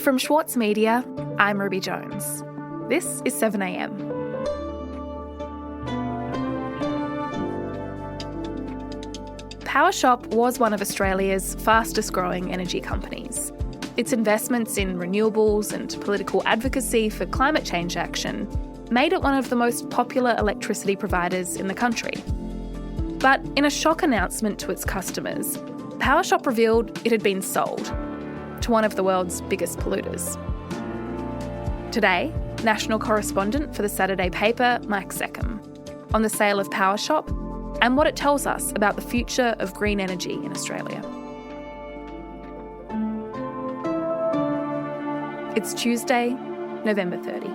From Schwartz Media, I'm Ruby Jones. This is 7am. PowerShop was one of Australia's fastest growing energy companies. Its investments in renewables and political advocacy for climate change action made it one of the most popular electricity providers in the country. But in a shock announcement to its customers, PowerShop revealed it had been sold to one of the world's biggest polluters. Today, national correspondent for the Saturday paper, Mike Seckham, on the sale of PowerShop and what it tells us about the future of green energy in Australia. It's Tuesday, November 30.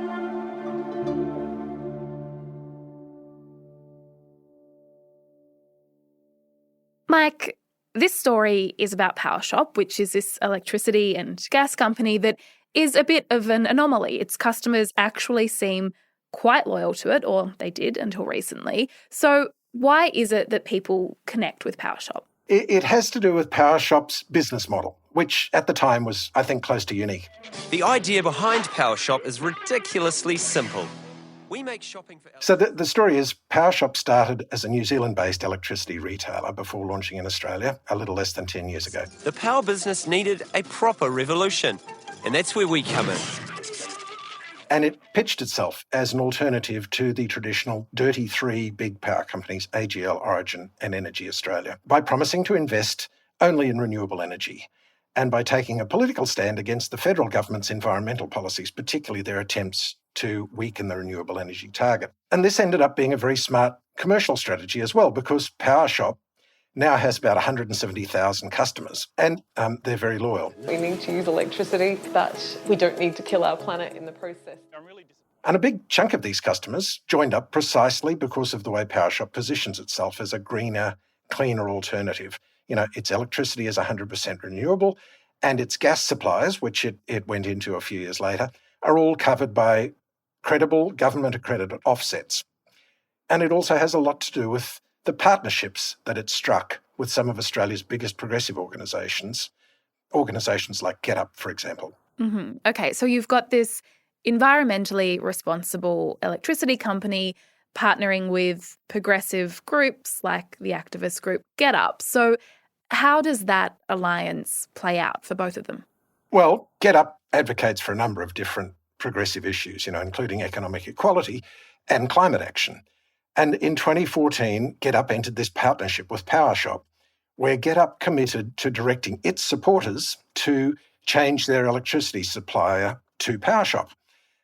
Mike, this story is about PowerShop, which is this electricity and gas company that is a bit of an anomaly. Its customers actually seem quite loyal to it, or they did until recently. So why is it that people connect with PowerShop? It has to do with PowerShop's business model, which at the time was, I think, close to unique. The idea behind PowerShop is ridiculously simple. We make shopping for... So the story is PowerShop started as a New Zealand-based electricity retailer before launching in Australia a little less than 10 years ago. The power business needed a proper revolution, and that's where we come in. And it pitched itself as an alternative to the traditional dirty three big power companies, AGL, Origin and Energy Australia, by promising to invest only in renewable energy and by taking a political stand against the federal government's environmental policies, particularly their attempts to weaken the renewable energy target. And this ended up being a very smart commercial strategy as well, because PowerShop now has about 170,000 customers, and they're very loyal. We need to use electricity, but we don't need to kill our planet in the process. And a big chunk of these customers joined up precisely because of the way PowerShop positions itself as a greener, cleaner alternative. You know, its electricity is 100% renewable, and its gas supplies, which it went into a few years later, are all covered by credible government-accredited offsets. And it also has a lot to do with the partnerships that it struck with some of Australia's biggest progressive organisations like GetUp, for example. Mm-hmm. Okay, so you've got this environmentally responsible electricity company partnering with progressive groups like the activist group GetUp. So how does that alliance play out for both of them? Well, GetUp advocates for a number of different progressive issues, including economic equality and climate action. And in 2014, GetUp entered this partnership with PowerShop, where GetUp committed to directing its supporters to change their electricity supplier to PowerShop.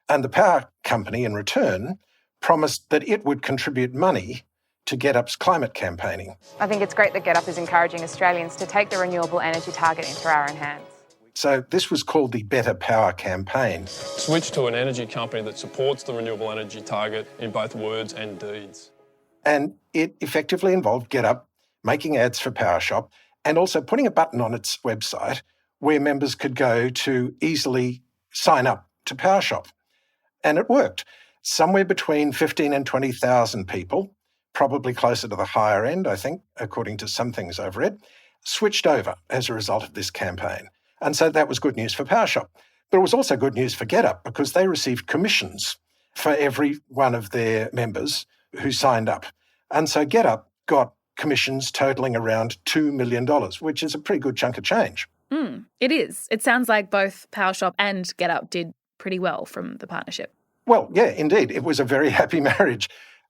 And the power company, in return, promised that it would contribute money to GetUp's climate campaigning. I think it's great that GetUp is encouraging Australians to take the renewable energy target into our own hands. So this was called the Better Power campaign. Switch to an energy company that supports the renewable energy target in both words and deeds. And it effectively involved GetUp making ads for PowerShop and also putting a button on its website where members could go to easily sign up to PowerShop. And it worked. Somewhere between 15 and 20,000 people, probably closer to the higher end, I think, according to some things I've read, switched over as a result of this campaign. And so that was good news for PowerShop. But it was also good news for GetUp because they received commissions for every one of their members who signed up. And so GetUp got commissions totalling around $2 million, which is a pretty good chunk of change. It is. It sounds like both PowerShop and GetUp did pretty well from the partnership. Well, yeah, indeed. It was a very happy marriage,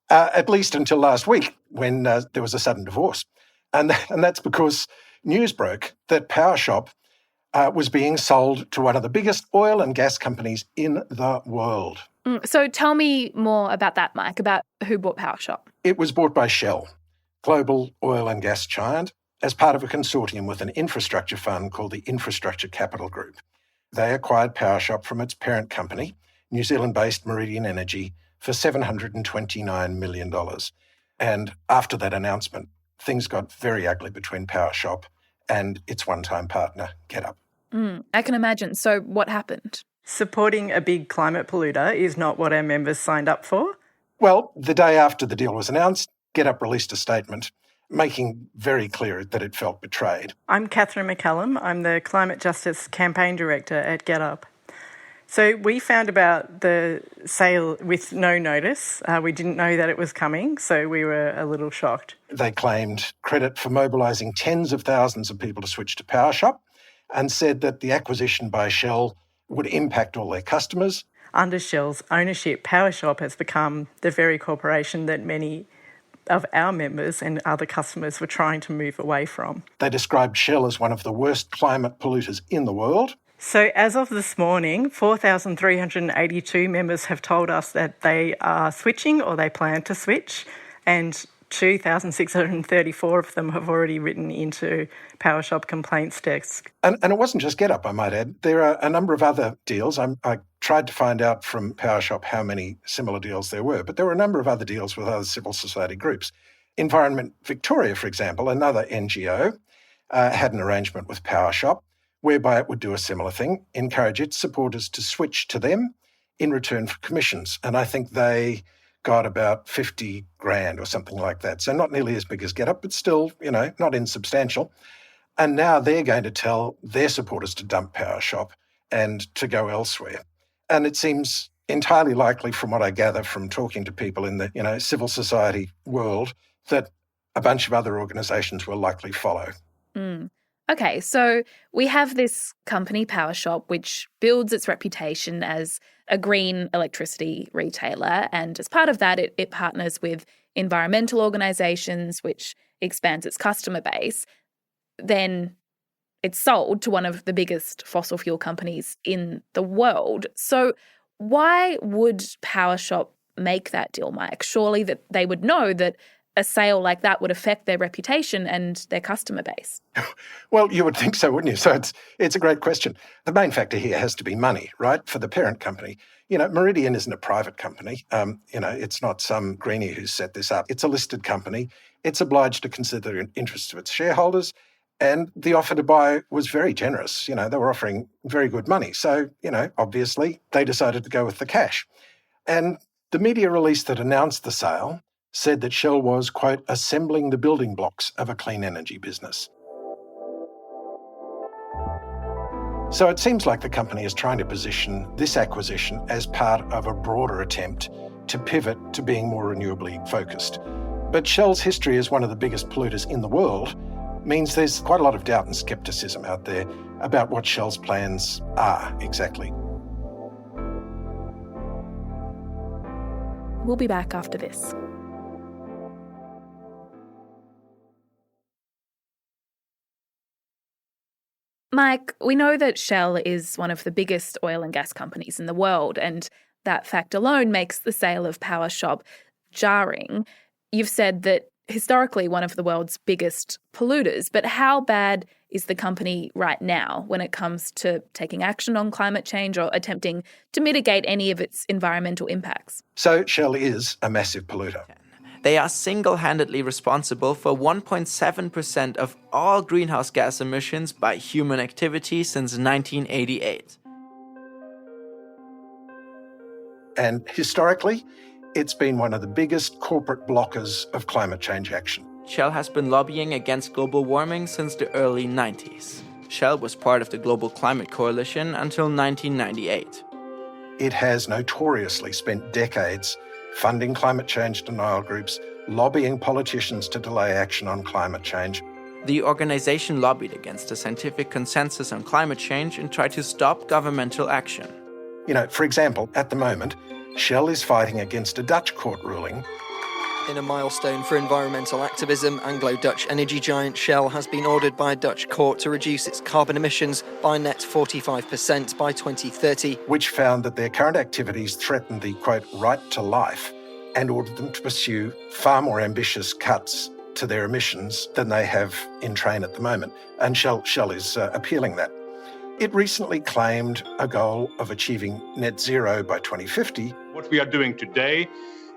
at least until last week when there was a sudden divorce. And that's because news broke that PowerShop was being sold to one of the biggest oil and gas companies in the world. So tell me more about that, Mike, about who bought PowerShop. It was bought by Shell, global oil and gas giant, as part of a consortium with an infrastructure fund called the Infrastructure Capital Group. They acquired PowerShop from its parent company, New Zealand-based Meridian Energy, for $729 million. And after that announcement, things got very ugly between PowerShop and its one-time partner, GetUp. I can imagine. So what happened? Supporting a big climate polluter is not what our members signed up for. Well, the day after the deal was announced, GetUp released a statement making very clear that it felt betrayed. I'm Catherine McCallum. I'm the Climate Justice Campaign Director at GetUp. So we found about the sale with no notice. We didn't know that it was coming, so we were a little shocked. They claimed credit for mobilising tens of thousands of people to switch to PowerShop and said that the acquisition by Shell would impact all their customers. Under Shell's ownership, PowerShop has become the very corporation that many of our members and other customers were trying to move away from. They described Shell as one of the worst climate polluters in the world. So as of this morning, 4,382 members have told us that they are switching or they plan to switch, and 2,634 of them have already written into PowerShop complaints desk. And it wasn't just GetUp, I might add. There are a number of other deals. I tried to find out from PowerShop how many similar deals there were, but there were a number of other deals with other civil society groups. Environment Victoria, for example, another NGO, had an arrangement with PowerShop whereby it would do a similar thing, encourage its supporters to switch to them in return for commissions. And I think they got about 50 grand or something like that. So not nearly as big as GetUp, but still, not insubstantial. And now they're going to tell their supporters to dump PowerShop and to go elsewhere. And it seems entirely likely, from what I gather from talking to people in the civil society world, that a bunch of other organisations will likely follow. Okay, so we have this company, PowerShop, which builds its reputation as a green electricity retailer. And as part of that, it partners with environmental organisations, which expands its customer base. Then it's sold to one of the biggest fossil fuel companies in the world. So why would PowerShop make that deal, Mike? Surely that they would know that a sale like that would affect their reputation and their customer base. Well, you would think so, wouldn't you? So it's a great question. The main factor here has to be money, right, for the parent company. Meridian isn't a private company. It's not some greenie who's set this up. It's a listed company. It's obliged to consider the interests of its shareholders. And the offer to buy was very generous. They were offering very good money. So, obviously they decided to go with the cash. And the media release that announced the sale said that Shell was, quote, assembling the building blocks of a clean energy business. So it seems like the company is trying to position this acquisition as part of a broader attempt to pivot to being more renewably focused. But Shell's history as one of the biggest polluters in the world means there's quite a lot of doubt and scepticism out there about what Shell's plans are exactly. We'll be back after this. Mike, we know that Shell is one of the biggest oil and gas companies in the world, and that fact alone makes the sale of PowerShop jarring. You've said that historically one of the world's biggest polluters, but how bad is the company right now when it comes to taking action on climate change or attempting to mitigate any of its environmental impacts? So Shell is a massive polluter. They are single-handedly responsible for 1.7% of all greenhouse gas emissions by human activity since 1988. And historically, it's been one of the biggest corporate blockers of climate change action. Shell has been lobbying against global warming since the early 90s. Shell was part of the Global Climate Coalition until 1998. It has notoriously spent decades funding climate change denial groups, lobbying politicians to delay action on climate change. The organization lobbied against a scientific consensus on climate change and tried to stop governmental action. For example, at the moment, Shell is fighting against a Dutch court ruling. In a milestone for environmental activism, Anglo-Dutch energy giant Shell has been ordered by a Dutch court to reduce its carbon emissions by a net 45% by 2030. Which found that their current activities threaten the, quote, right to life and ordered them to pursue far more ambitious cuts to their emissions than they have in train at the moment. And Shell is appealing that. It recently claimed a goal of achieving net zero by 2050. What we are doing today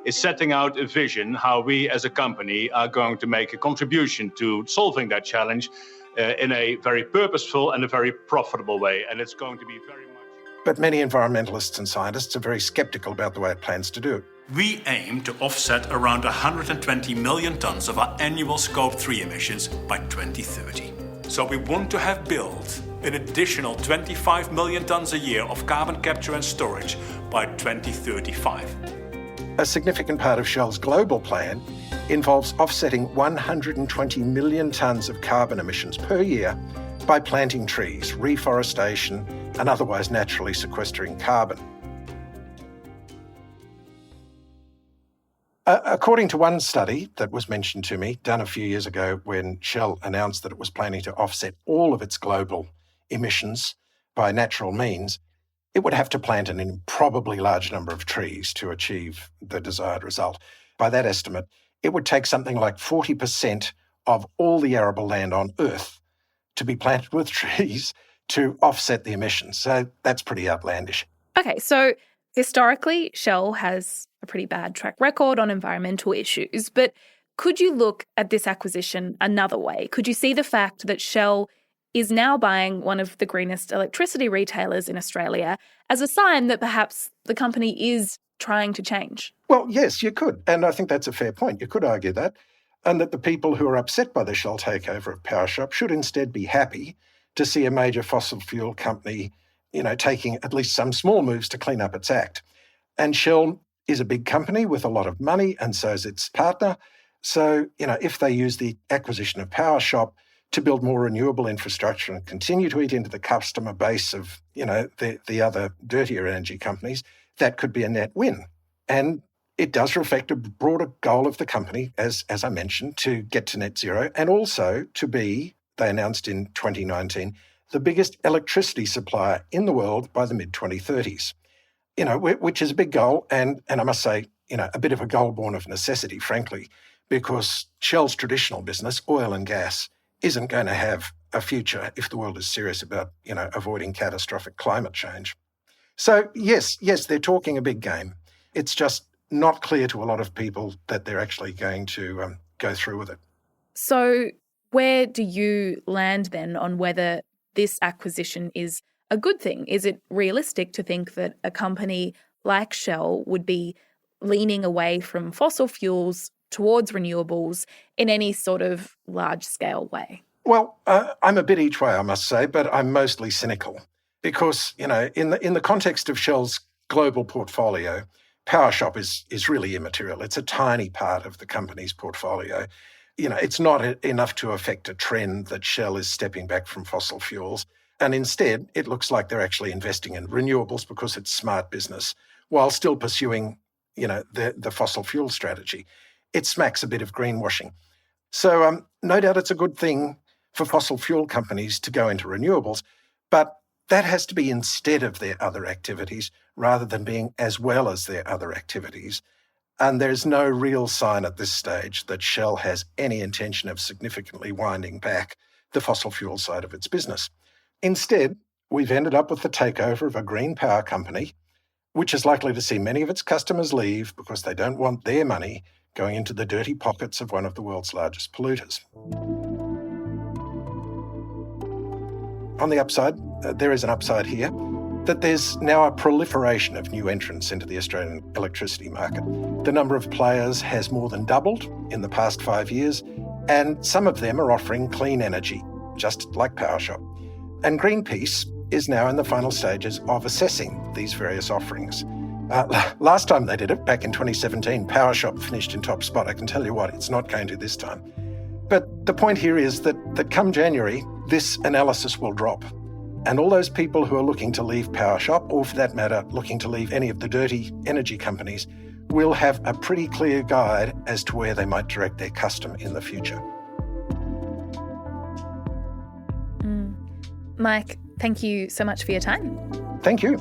is setting out a vision how we as a company are going to make a contribution to solving that challenge in a very purposeful and a very profitable way. And it's going to be very much... But many environmentalists and scientists are very sceptical about the way it plans to do it. We aim to offset around 120 million tonnes of our annual Scope 3 emissions by 2030. So we want to have built an additional 25 million tonnes a year of carbon capture and storage by 2035. A significant part of Shell's global plan involves offsetting 120 million tonnes of carbon emissions per year by planting trees, reforestation, and otherwise naturally sequestering carbon. According to one study that was mentioned to me, done a few years ago when Shell announced that it was planning to offset all of its global emissions by natural means, it would have to plant an improbably large number of trees to achieve the desired result. By that estimate, it would take something like 40% of all the arable land on Earth to be planted with trees to offset the emissions. So that's pretty outlandish. Okay, so historically, Shell has a pretty bad track record on environmental issues, but could you look at this acquisition another way? Could you see the fact that Shell is now buying one of the greenest electricity retailers in Australia as a sign that perhaps the company is trying to change? Well, yes, you could. And I think that's a fair point. You could argue that. And that the people who are upset by the Shell takeover of PowerShop should instead be happy to see a major fossil fuel company, taking at least some small moves to clean up its act. And Shell is a big company with a lot of money, and so is its partner. So, if they use the acquisition of PowerShop to build more renewable infrastructure and continue to eat into the customer base of, the other dirtier energy companies, that could be a net win. And it does reflect a broader goal of the company, as I mentioned, to get to net zero and also to be, they announced in 2019, the biggest electricity supplier in the world by the mid-2030s. Which is a big goal and I must say, a bit of a goal born of necessity, frankly, because Shell's traditional business, oil and gas, isn't going to have a future if the world is serious about, avoiding catastrophic climate change. So yes, they're talking a big game. It's just not clear to a lot of people that they're actually going to go through with it. So where do you land then on whether this acquisition is a good thing? Is it realistic to think that a company like Shell would be leaning away from fossil fuels towards renewables in any sort of large-scale way? Well, I'm a bit each way, I must say, but I'm mostly cynical because, in the context of Shell's global portfolio, PowerShop is really immaterial. It's a tiny part of the company's portfolio. It's not enough to affect a trend that Shell is stepping back from fossil fuels. And instead, it looks like they're actually investing in renewables because it's smart business while still pursuing, the fossil fuel strategy. It smacks a bit of greenwashing. So no doubt it's a good thing for fossil fuel companies to go into renewables, but that has to be instead of their other activities rather than being as well as their other activities. And there's no real sign at this stage that Shell has any intention of significantly winding back the fossil fuel side of its business. Instead, we've ended up with the takeover of a green power company, which is likely to see many of its customers leave because they don't want their money going into the dirty pockets of one of the world's largest polluters. On the upside, there is an upside here, that there's now a proliferation of new entrants into the Australian electricity market. The number of players has more than doubled in the past 5 years, and some of them are offering clean energy, just like PowerShop. And Greenpeace is now in the final stages of assessing these various offerings. Last time they did it, back in 2017, PowerShop finished in top spot. I can tell you what, it's not going to this time. But the point here is that come January, this analysis will drop. And all those people who are looking to leave PowerShop, or for that matter, looking to leave any of the dirty energy companies, will have a pretty clear guide as to where they might direct their custom in the future. Mike, thank you so much for your time. Thank you.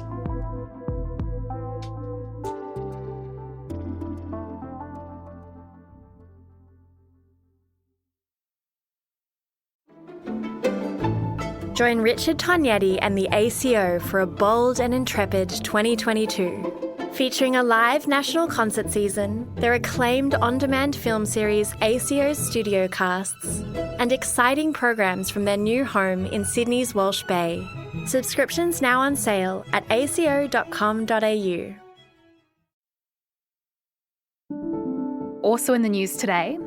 Join Richard Tognetti and the ACO for a bold and intrepid 2022. Featuring a live national concert season, their acclaimed on-demand film series ACO's Studio Casts, and exciting programs from their new home in Sydney's Walsh Bay. Subscriptions now on sale at aco.com.au. Also in the news today,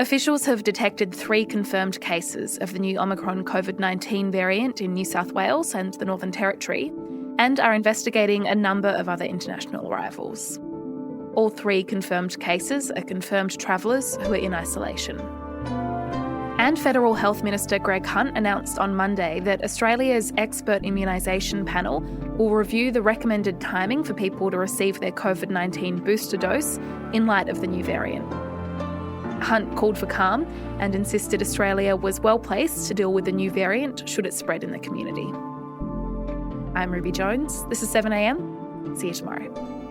Officials have detected 3 confirmed cases of the new Omicron COVID-19 variant in New South Wales and the Northern Territory, and are investigating a number of other international arrivals. All 3 confirmed cases are confirmed travellers who are in isolation. And Federal Health Minister Greg Hunt announced on Monday that Australia's expert immunisation panel will review the recommended timing for people to receive their COVID-19 booster dose in light of the new variant. Hunt called for calm and insisted Australia was well placed to deal with the new variant should it spread in the community. I'm Ruby Jones. This is 7am. See you tomorrow.